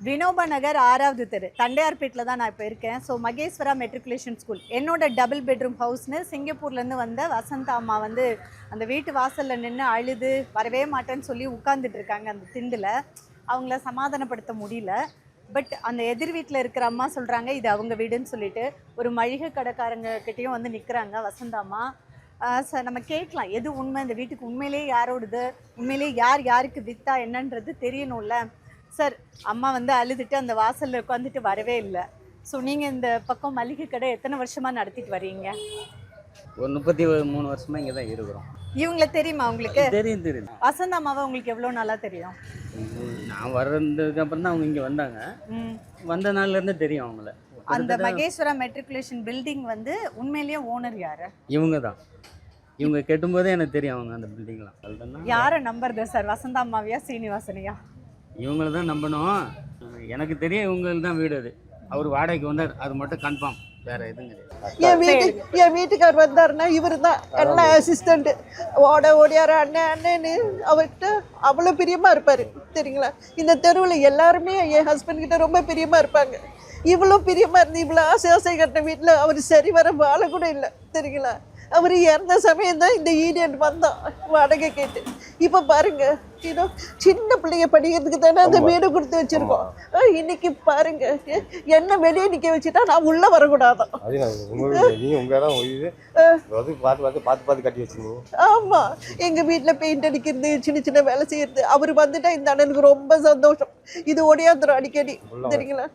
வினோபா நகர் 6வது தெரு தண்டையார்பேட்டில் தான் நான் இப்போ இருக்கேன். ஸோ மகேஸ்வரா மெட்ரிகுலேஷன் ஸ்கூல் என்னோட டபுள் பெட்ரூம் ஹவுஸ்னு சிங்கப்பூர்லேருந்து வந்த வசந்தா அம்மா வந்து அந்த வீட்டு வாசலில் நின்று அழுது வரவே மாட்டேன்னு சொல்லி உட்காந்துட்டு இருக்காங்க அந்த திண்டில். அவங்கள சமாதானப்படுத்த முடியல. பட் அந்த எதிர் வீட்டில் இருக்கிற அம்மா சொல்கிறாங்க இது அவங்க வீடுன்னு சொல்லிட்டு. ஒரு மளிகை கடைக்காரங்கக்கிட்டேயும் வந்து நிற்கிறாங்க வசந்தா அம்மா. சார் நம்ம கேட்கலாம் எது உண்மை, இந்த வீட்டுக்கு உண்மையிலேயே யாரோடது, உண்மையிலேயே யாருக்கு வித்தா என்னன்றது தெரியணும்ல. சார் அம்மா வந்து அழுதுட்டு அந்த வாசலில் உட்காந்துட்டு வரவே இல்லை. ஸோ நீங்கள் இந்த பக்கம் மளிகை கடை எத்தனை வருஷமாக நடத்திட்டு வரீங்க? ஒரு 33 வருஷமா இங்கே தான் இருக்கிறோம். இவங்கள தெரியுமா உங்களுக்கு? தெரியும். வசந்த அம்மாவை உங்களுக்கு எவ்வளோ நாளாக தெரியும்? நான் வர்றதுக்கு அப்புறம் தான் அவங்க இங்கே வந்தாங்க. வந்த நாள்லேருந்து தெரியும் அவங்கள. அந்த மகேஸ்வரா மெட்ரிகுலேஷன் பில்டிங் வந்து உண்மையிலேயே ஓனர் யாரு? இவங்க தான். இவங்க கெட்டும்போதே எனக்கு தெரியும் அவங்க அந்த பில்டிங்லாம். யாரை நம்புறது சார், வசந்தா அம்மாவையா சீனிவாசனையா? இவங்கள தான் நம்பணும். எனக்கு தெரியும் இவங்களுக்கு தான் வீடு. அது அவர் வாடகைக்கு வந்தார், அது மட்டும் கன்ஃபார்ம், வேற எதுவும் கிடையாது. என் வீட்டுக்கார் வந்தாருன்னா இவர் தான் என்ன அசிஸ்டண்ட் ஓடியார அண்ணன்னு அவர்கிட்ட அவ்வளோ பிரியமாக இருப்பார் தெரியுங்களா. இந்த தெருவில் எல்லாருமே என் ஹஸ்பண்ட் கிட்ட ரொம்ப பிரியமாக இருப்பாங்க. இவ்வளோ பிரியமாக இருந்து இவ்வளோ ஆசை கட்டின வீட்டில் அவர் சரி வர வாழ கூட இல்லை தெரியுங்களா. அவர் இறந்த சமயம் தான் இந்த ஈடியன் வந்தான் வாடகை கேட்டு. இப்போ பாருங்க, இதோ சின்ன பிள்ளைங்க படிக்கிறதுக்கு தானே அந்த வீடு கொடுத்து வச்சிருக்கோம். இன்னைக்கு பாருங்க என்ன வெளியே நிற்க வச்சுட்டா நான் உள்ள வரக்கூடாதான். ஆமா, எங்க வீட்டில் பெயிண்ட் அடிக்கிறது, சின்ன சின்ன வேலை செய்யறது. அவர் வந்துட்டா இந்த அண்ணனுக்கு ரொம்ப சந்தோஷம். இது ஒடியாந்துரும் அடிக்கடி தெரியுங்களா.